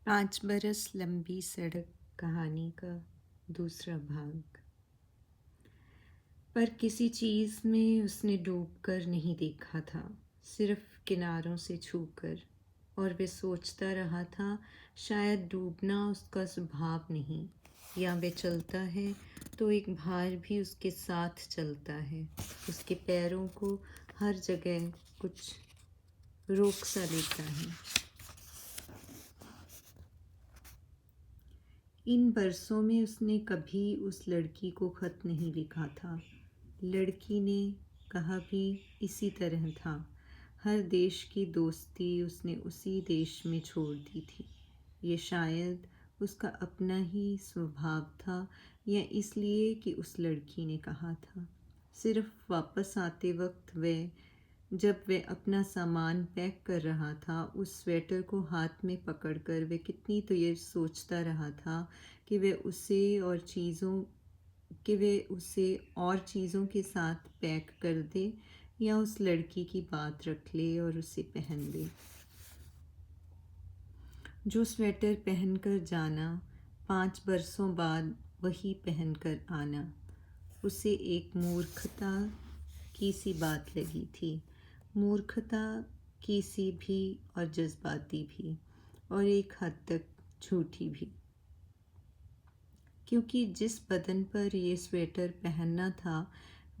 5 बरस लंबी सड़क कहानी का दूसरा भाग। पर किसी चीज़ में उसने डूबकर नहीं देखा था, सिर्फ किनारों से छूकर। और वह सोचता रहा था, शायद डूबना उसका स्वभाव नहीं, या वह चलता है तो एक भार भी उसके साथ चलता है। उसके पैरों को हर जगह कुछ रोक सा लेता है। इन बरसों में उसने कभी उस लड़की को खत नहीं लिखा था। लड़की ने कहा भी इसी तरह था। हर देश की दोस्ती उसने उसी देश में छोड़ दी थी। ये शायद उसका अपना ही स्वभाव था, या इसलिए कि उस लड़की ने कहा था। सिर्फ वापस आते वक्त जब वह अपना सामान पैक कर रहा था, उस स्वेटर को हाथ में पकड़कर वह कितनी तो ये सोचता रहा था कि वे उसे और चीज़ों के साथ पैक कर दे, या उस लड़की की बात रख ले और उसे पहन ले। जो स्वेटर पहनकर जाना, 5 बरसों बाद वही पहनकर आना, उसे एक मूर्खता की सी बात लगी थी। मूर्खता की सी भी, और जज्बाती भी, और एक हद तक झूठी भी। क्योंकि जिस बदन पर ये स्वेटर पहनना था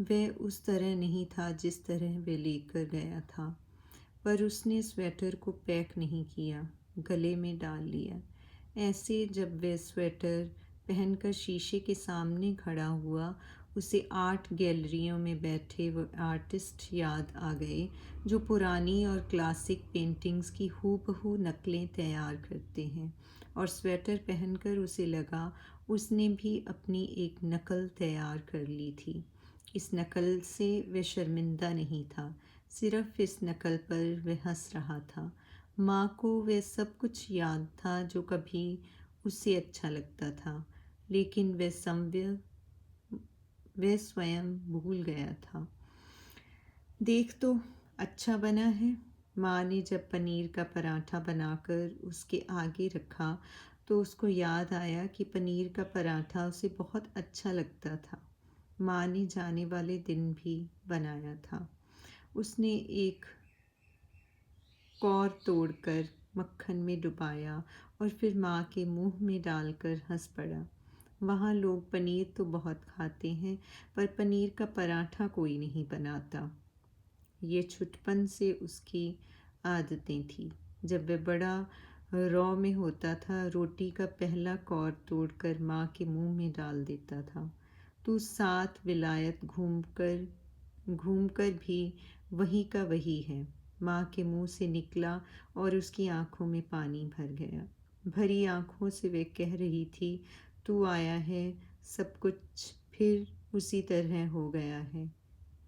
वह उस तरह नहीं था जिस तरह वह लेकर गया था। पर उसने स्वेटर को पैक नहीं किया, गले में डाल लिया। ऐसे जब वह स्वेटर पहनकर शीशे के सामने खड़ा हुआ, उसे आर्ट गैलरियों में बैठे वो आर्टिस्ट याद आ गए जो पुरानी और क्लासिक पेंटिंग्स की हूबहू नकलें तैयार करते हैं। और स्वेटर पहनकर उसे लगा उसने भी अपनी एक नकल तैयार कर ली थी। इस नकल से वह शर्मिंदा नहीं था, सिर्फ इस नकल पर वह हंस रहा था। माँ को वह सब कुछ याद था जो कभी उसे अच्छा लगता था, लेकिन वह स्वयं भूल गया था। देख तो, अच्छा बना है। माँ ने जब पनीर का पराठा बनाकर उसके आगे रखा तो उसको याद आया कि पनीर का पराठा उसे बहुत अच्छा लगता था। माँ ने जाने वाले दिन भी बनाया था। उसने एक कौर तोड़कर मक्खन में डुबाया और फिर माँ के मुंह में डालकर हंस पड़ा। वहाँ लोग पनीर तो बहुत खाते हैं, पर पनीर का पराठा कोई नहीं बनाता। ये छुटपन से उसकी आदतें थी। जब वह बड़ा रौ में होता था, रोटी का पहला कौर तोड़कर माँ के मुंह में डाल देता था। तू 7 विलायत घूमकर भी वही का वही है, माँ के मुंह से निकला और उसकी आंखों में पानी भर गया। भरी आंखों से वे कह रही थी, तू आया है, सब कुछ फिर उसी तरह हो गया है।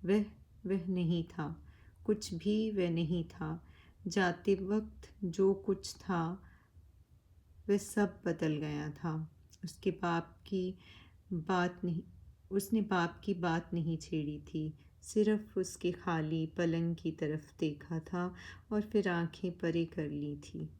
वह वह नहीं था, कुछ भी वह नहीं था। जाते वक्त जो कुछ था वह सब बदल गया था। उसके बाप की बात नहीं उसने बाप की बात नहीं छेड़ी थी, सिर्फ उसके खाली पलंग की तरफ देखा था और फिर आंखें परे कर ली थी।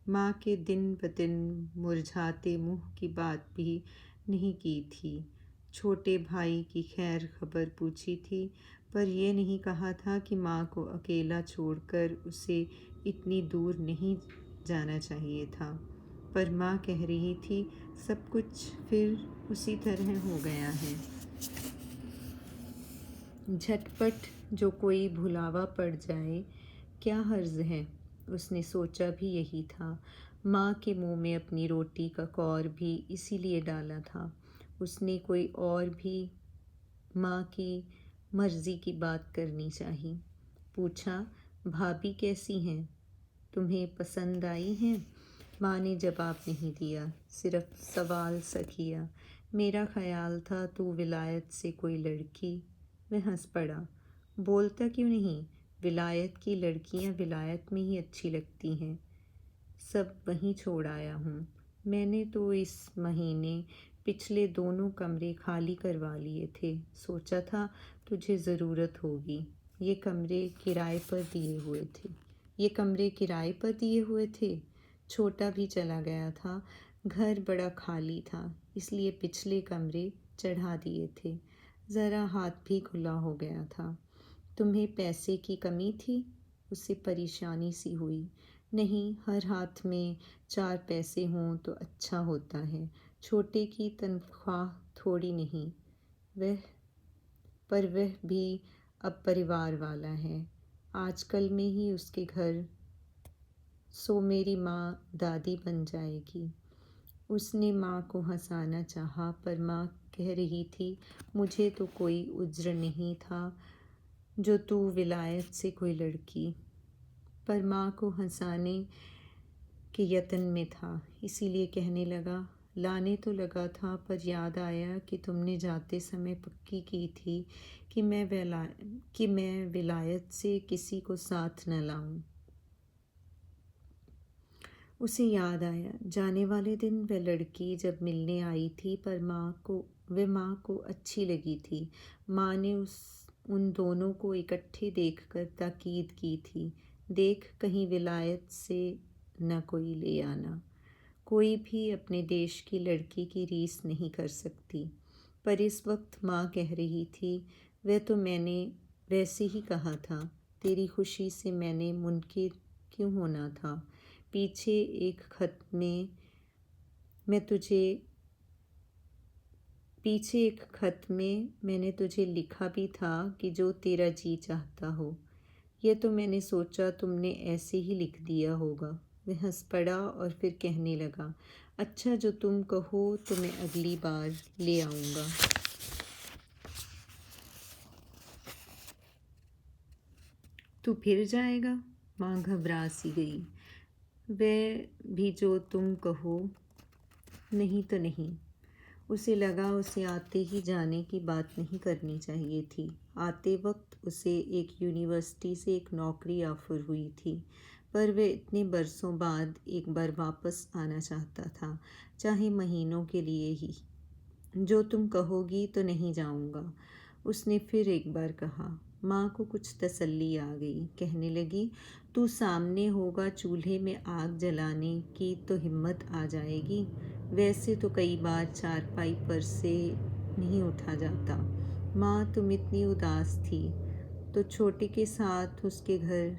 माँ के दिन ब दिन मुरझाते मुंह की बात भी नहीं की थी। छोटे भाई की खैर खबर पूछी थी, पर यह नहीं कहा था कि माँ को अकेला छोड़कर उसे इतनी दूर नहीं जाना चाहिए था। पर माँ कह रही थी, सब कुछ फिर उसी तरह हो गया है। झटपट जो कोई भुलावा पड़ जाए, क्या हर्ज है। उसने सोचा भी यही था। माँ के मुंह में अपनी रोटी का कौर भी इसीलिए डाला था। उसने कोई और भी माँ की मर्जी की बात करनी चाहिए। पूछा, भाभी कैसी हैं, तुम्हें पसंद आई हैं? माँ ने जवाब नहीं दिया, सिर्फ सवाल सा किया। मेरा ख्याल था तू विलायत से कोई लड़की। वह हंस पड़ा। बोलता क्यों नहीं, विलायत की लड़कियां विलायत में ही अच्छी लगती हैं। सब वहीं छोड़ आया हूँ। मैंने तो इस महीने पिछले दोनों कमरे खाली करवा लिए थे। सोचा था तुझे ज़रूरत होगी। ये कमरे किराए पर दिए हुए थे। छोटा भी चला गया था। घर बड़ा खाली था, इसलिए पिछले कमरे चढ़ा दिए थे। ज़रा हाथ भी खुला हो गया था। तुम्हें पैसे की कमी थी? उसे परेशानी सी हुई। नहीं, हर हाथ में 4 पैसे हों तो अच्छा होता है। छोटे की तनख्वाह थोड़ी नहीं, वह वह भी अब परिवार वाला है। आजकल में ही उसके घर सो मेरी माँ दादी बन जाएगी। उसने माँ को हंसाना चाहा, पर माँ कह रही थी, मुझे तो कोई उज्र नहीं था जो तू विलायत से कोई लड़की। पर माँ को हंसाने के यत्न में था, इसीलिए कहने लगा, लाने तो लगा था, पर याद आया कि तुमने जाते समय पक्की की थी कि मैं विलायत से किसी को साथ न लाऊं। उसे याद आया, जाने वाले दिन वह लड़की जब मिलने आई थी, पर माँ को अच्छी लगी थी। माँ ने उन दोनों को इकट्ठे देखकर ताकीद की थी, देख कहीं विलायत से न कोई ले आना। कोई भी अपने देश की लड़की की रीस नहीं कर सकती। पर इस वक्त माँ कह रही थी, वह तो मैंने वैसे ही कहा था, तेरी खुशी से मैंने मुनकिर क्यों होना था। पीछे एक खत में मैंने तुझे लिखा भी था कि जो तेरा जी चाहता हो। यह तो मैंने सोचा तुमने ऐसे ही लिख दिया होगा। वह हंस पड़ा और फिर कहने लगा, अच्छा, जो तुम कहो तो मैं अगली बार ले आऊँगा। तू फिर जाएगा? माँ घबरा सी गई। वह भी जो तुम कहो, नहीं तो नहीं। उसे लगा उसे आते ही जाने की बात नहीं करनी चाहिए थी। आते वक्त उसे एक यूनिवर्सिटी से एक नौकरी ऑफर हुई थी, पर वह इतने बरसों बाद एक बार वापस आना चाहता था, चाहे महीनों के लिए ही। जो तुम कहोगी तो नहीं जाऊंगा, उसने फिर एक बार कहा। माँ को कुछ तसल्ली आ गई। कहने लगी, तू सामने होगा चूल्हे में आग जलाने की तो हिम्मत आ जाएगी। वैसे तो कई बार चारपाई पर से नहीं उठा जाता। माँ, तुम इतनी उदास थी तो छोटे के साथ उसके घर।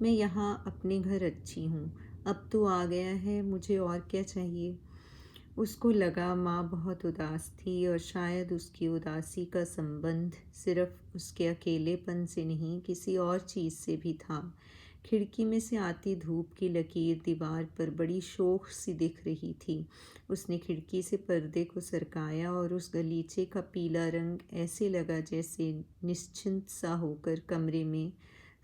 मैं यहाँ अपने घर अच्छी हूँ। अब तू आ गया है, मुझे और क्या चाहिए। उसको लगा माँ बहुत उदास थी, और शायद उसकी उदासी का संबंध सिर्फ उसके अकेलेपन से नहीं, किसी और चीज़ से भी था। खिड़की में से आती धूप की लकीर दीवार पर बड़ी शोख सी दिख रही थी। उसने खिड़की से पर्दे को सरकाया और उस गलीचे का पीला रंग ऐसे लगा जैसे निश्चिंत सा होकर कमरे में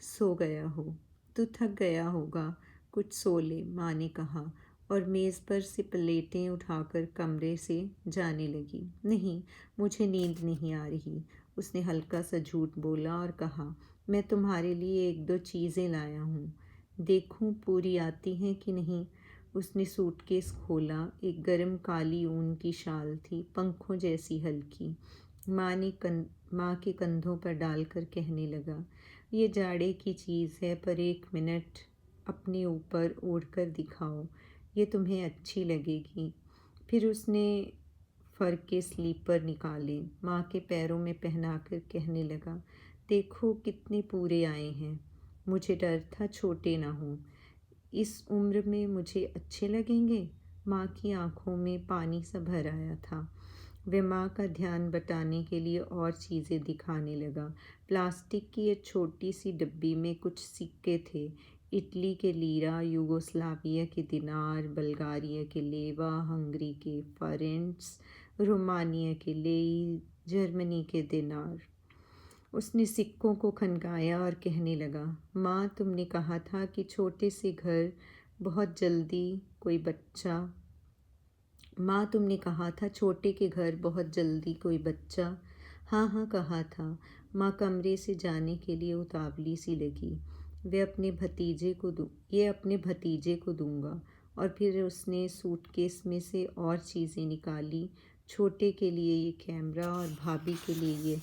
सो गया हो। तू थक गया होगा, कुछ सो ले, माँ ने कहा, और मेज़ पर से प्लेटें उठाकर कमरे से जाने लगी। नहीं, मुझे नींद नहीं आ रही, उसने हल्का सा झूठ बोला और कहा, मैं तुम्हारे लिए 1-2 चीज़ें लाया हूँ, देखूँ पूरी आती हैं कि नहीं। उसने सूटकेस खोला। एक गर्म काली ऊन की शाल थी, पंखों जैसी हल्की। माँ के कंधों पर डालकर कहने लगा, ये जाड़े की चीज़ है, पर 1 मिनट अपने ऊपर ओढ़कर दिखाओ, ये तुम्हें अच्छी लगेगी। फिर उसने फर के स्लीपर निकाले, माँ के पैरों में पहनाकर कहने लगा, देखो कितने पूरे आए हैं। मुझे डर था छोटे ना हों। इस उम्र में मुझे अच्छे लगेंगे। माँ की आंखों में पानी सा भर आया था। वह माँ का ध्यान बटाने के लिए और चीज़ें दिखाने लगा। प्लास्टिक की एक छोटी सी डिब्बी में कुछ सिक्के थे। इटली के लीरा, यूगोस्लाविया के दिनार, बल्गारिया के लेवा, हंगरी के फरेंट्स, रोमानिया के लेई, जर्मनी के दिनार। उसने सिक्कों को खनकाया और कहने लगा, माँ, तुमने कहा था कि छोटे से घर बहुत जल्दी कोई बच्चा माँ, तुमने कहा था छोटे के घर बहुत जल्दी कोई बच्चा। हाँ हाँ, कहा था। माँ कमरे से जाने के लिए उतावली सी लगी। ये अपने भतीजे को दूंगा। और फिर उसने सूटकेस में से और चीज़ें निकाली। छोटे के लिए ये कैमरा और भाभी के लिए ये।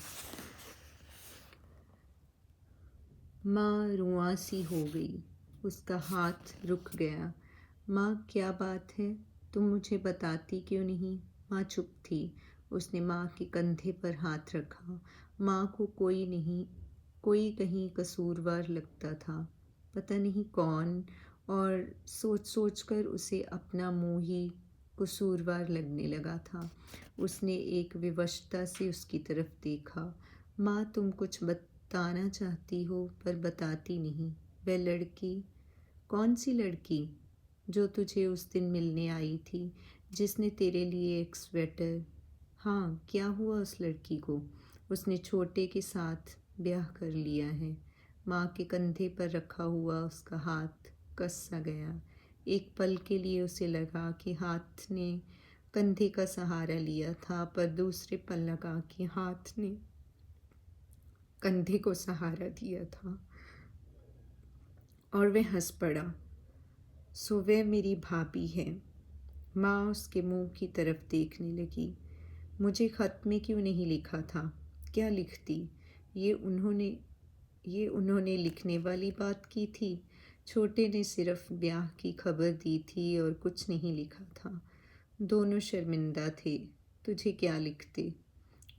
माँ रुआं सी हो गई। उसका हाथ रुक गया। माँ क्या बात है, तुम मुझे बताती क्यों नहीं? माँ चुप थी। उसने माँ के कंधे पर हाथ रखा। माँ को कोई कहीं कसूरवार लगता था, पता नहीं कौन, और सोच सोच कर उसे अपना मुँह ही कसूरवार लगने लगा था। उसने एक विवशता से उसकी तरफ देखा। माँ, तुम कुछ बताना चाहती हो पर बताती नहीं। वह लड़की, कौन सी लड़की? जो तुझे उस दिन मिलने आई थी, जिसने तेरे लिए एक स्वेटर। हाँ, क्या हुआ उस लड़की को? उसने छोटे के साथ ब्याह कर लिया है। माँ के कंधे पर रखा हुआ उसका हाथ कस सा गया। एक पल के लिए उसे लगा कि हाथ ने कंधे का सहारा लिया था, पर दूसरे पल लगा कि हाथ ने कंधे को सहारा दिया था, और वह हंस पड़ा। सो वह मेरी भाभी है। माँ उसके मुंह की तरफ देखने लगी। मुझे खत में क्यों नहीं लिखा था? क्या लिखती? ये उन्होंने ये उन्होंने लिखने वाली बात की थी। छोटे ने सिर्फ ब्याह की खबर दी थी और कुछ नहीं लिखा था। दोनों शर्मिंदा थे। तुझे क्या लिखते?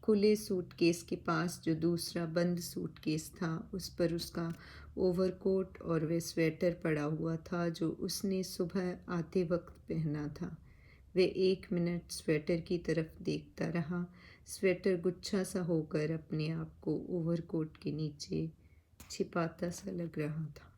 खुले सूटकेस के पास जो दूसरा बंद सूटकेस था, उस पर उसका ओवरकोट और वह स्वेटर पड़ा हुआ था जो उसने सुबह आते वक्त पहना था। वह 1 मिनट स्वेटर की तरफ देखता रहा। स्वेटर गुच्छा सा होकर अपने आप को ओवरकोट के नीचे छिपाता सा लग रहा था।